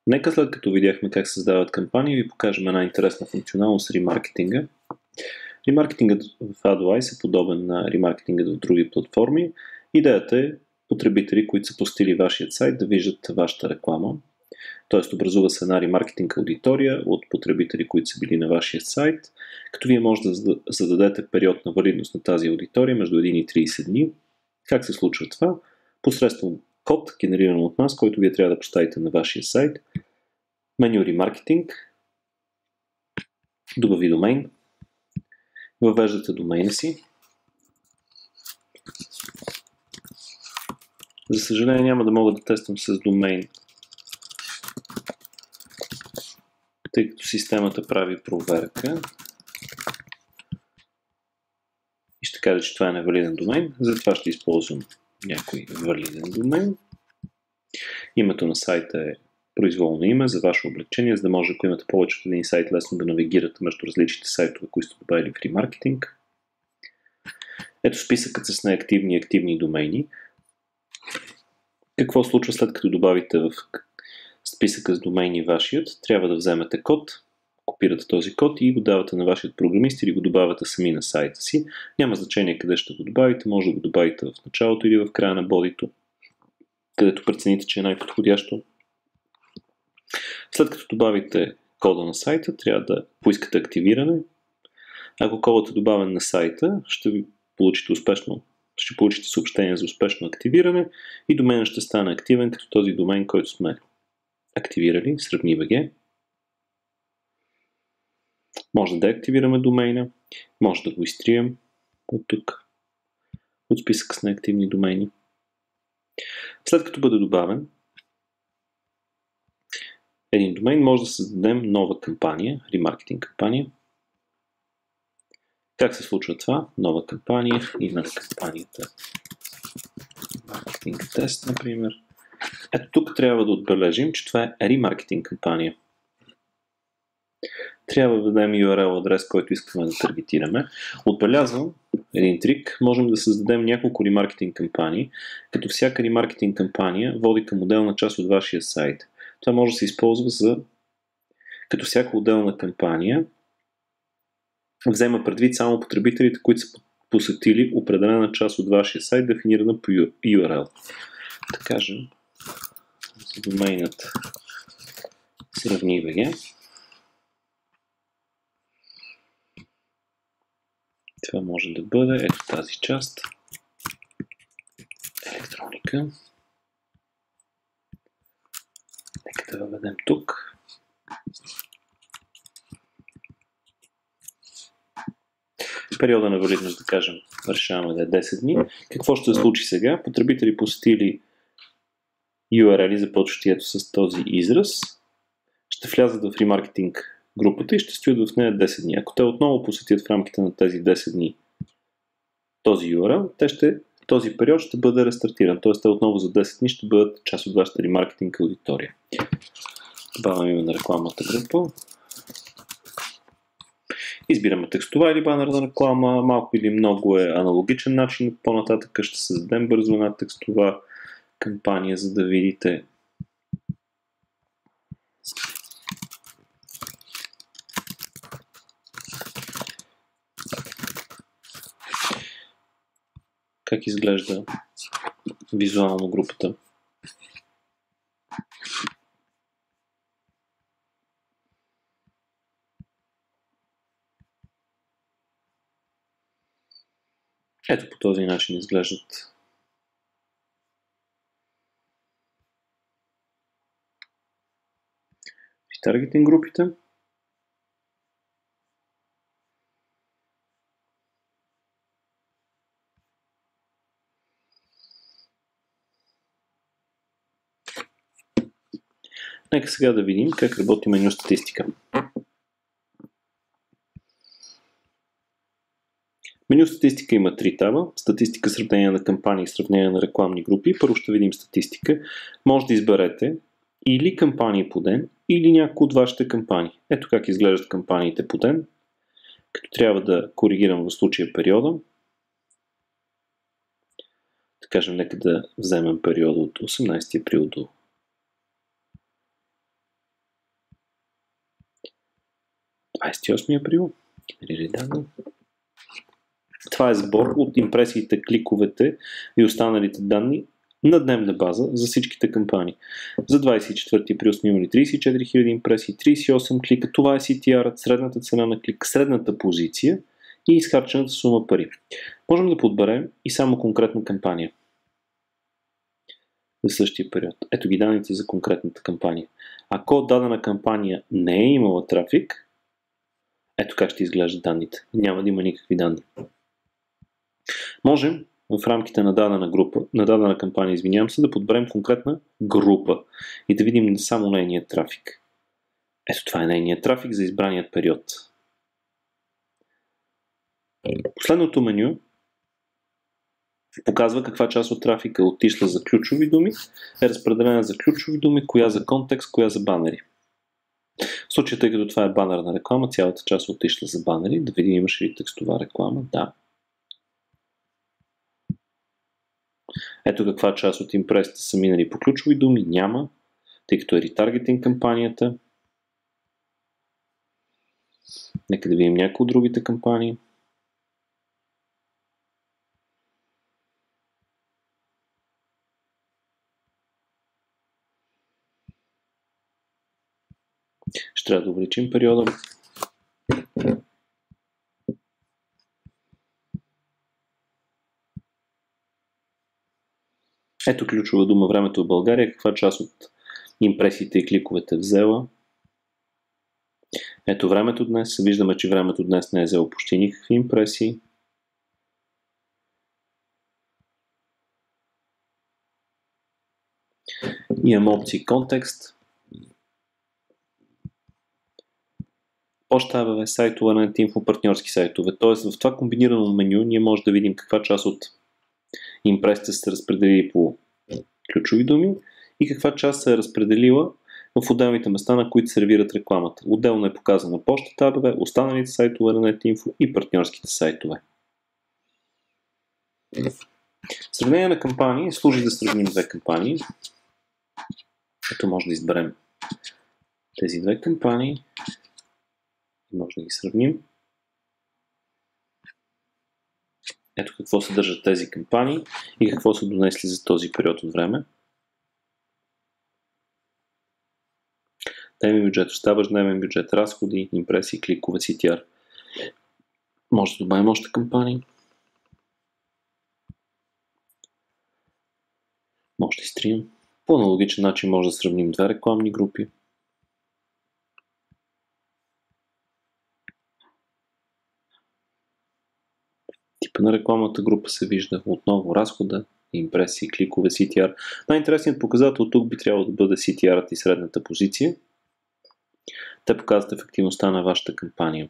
Нека след като видяхме как се създават кампании, ви покажем една интересна функционалност ремаркетинга. Ремаркетингът в AdWise е подобен на ремаркетингът в други платформи. Идеята е потребители, които са посетили вашият сайт, да виждат вашата реклама. Тоест образува се една ремаркетинг аудитория от потребители, които са били на вашия сайт, като вие може да зададете период на валидност на тази аудитория между 1 и 30 дни. Как се случва това? Посредством код, генериран от нас, който вие трябва да поставите на вашия сайт. Меню ремаркетинг, добави домейн, въвеждате домейна си. За съжаление няма да мога да тествам с домейн, тъй като системата прави проверка и ще каже, че това е невалиден домейн. Затова ще използвам някой валиден домейн. Името на сайта е произволно име за ваше облегчение, за да може, ако имате повече от един сайт, лесно да навигирате между различните сайтове, които сте добавили в ремаркетинг. Ето списъкът с неактивни и активни домейни. Какво случва след като добавите в списъка с домейни вашият? Трябва да вземете код, копирате този код и го давате на вашият програмист или го добавяте сами на сайта си. Няма значение къде ще го добавите, може да го добавите в началото или в края на бодито, където прецените, че е най-подходящо. След като добавите кода на сайта, трябва да поискате активиране. Ако кодът е добавен на сайта, ще получите съобщение за успешно активиране и доменът ще стане активен като този домен, който сме активирали. Сравни БГ. Може да деактивираме домейна, може да го изтрием от тук, от списък с неактивни домейни. След като бъде добавен един домейн, може да създадем нова кампания, ремаркетинг кампания. Как се случва това? Нова кампания, име на кампанията маркетинг тест, например. Ето тук трябва да отбележим, че това е ремаркетинг кампания. Трябва да дадем URL адрес, който искаме да таргетираме. Отбелязвам един трик. Можем да създадем няколко ремаркетинг кампании, като всяка ремаркетинг кампания води към отделна част от вашия сайт. Това може да се използва като всяка отделна кампания взема предвид само потребителите, които са посетили определена част от вашия сайт, дефинирана по URL. Да кажем, за домейнът сравни БГ. Това може да бъде ето тази част. Електроника. Нека да въведем тук. Периода на валидност, да кажем, решаваме да е 10 дни. Какво ще се случи сега? Потребители посетили URL, започващи ето с този израз, ще влязат в ремаркетинг групата и ще стоят в нея 10 дни. Ако те отново посетят в рамките на тези 10 дни този URL, този период ще бъде рестартиран. Т.е. те отново за 10 дни ще бъдат част от вашата ремаркетинг аудитория. Добавям име на рекламната група. Избираме текстова или банерна реклама. Малко или много е аналогичен начин. По-нататък ще създадем бързо една текстова кампания, за да видите как изглежда визуално групата. Ето по този начин изглеждат ретаргетинг групите. Нека сега да видим как работи меню статистика. Меню статистика има 3 таба. Статистика, сравнение на кампании и сравнение на рекламни групи. Първо ще видим статистика. Може да изберете или кампании по ден, или някои от вашите кампании. Ето как изглеждат кампаниите по ден. Като трябва да коригирам в случая периода. Да кажем, нека да вземем периода от 18 април до 28 април. Генерирай данни. Това е сбор от импресиите, кликовете и останалите данни на дневна база за всичките кампании. За 24 април сме имали 34 000 импресии, 38 клика. Това е CTR, средната цена на клик, средната позиция и изхарчената сума пари. Можем да подберем и само конкретна кампания за същия период. Ето ги данните за конкретната кампания. Ако дадена кампания не е имала трафик, ето как ще изглеждат данните. Няма да има никакви данни. Можем в рамките на дадена кампания, да подберем конкретна група и да видим само нейният трафик. Ето това е нейният трафик за избраният период. Последното меню показва каква част от трафика е отишла за ключови думи, е разпределена за ключови думи, коя за контекст, коя за банери. В случая, тъй като това е банерна реклама, цялата част е отишла за банери. Да видим имаше ли текстова реклама. Да. Ето каква част от импресите са минали по ключови думи. Няма, тъй като е ретаргетинг кампанията. Нека да видим някои от другите кампании. Ще трябва да увеличим периода. Ето ключова дума времето в България, каква част от импресиите и кликовете е взела. Ето времето днес. Виждаме, че времето днес не е взело почти никакви импресии. Имам опции контекст. Почта АБВ, сайтове на Netinfo, партньорски сайтове. Тоест в това комбинирано меню ние може да видим каква част от импресите се разпределили по ключови думи и каква част се е разпределила в отделните места, на които сервират рекламата. Отделно е показана почтата АБВ, останалите сайтове на Netinfo и партньорските сайтове. Сравнение на кампании служи да сравним две кампании. Ето може да изберем тези две кампании. Може да ги сравним. Ето какво съдържат тези кампании и какво са донесли за този период от време. Дневен бюджет, оставаш дневен бюджет, разходи, импресии, кликове, CTR. Може да добавим още кампании. Може да изтрием. По аналогичен начин може да сравним две рекламни групи. Типа на рекламната група се вижда отново разхода, импресии, кликове, CTR. Най-интересният показател тук би трябвало да бъде CTR-ът и средната позиция. Те показват ефективността на вашата кампания.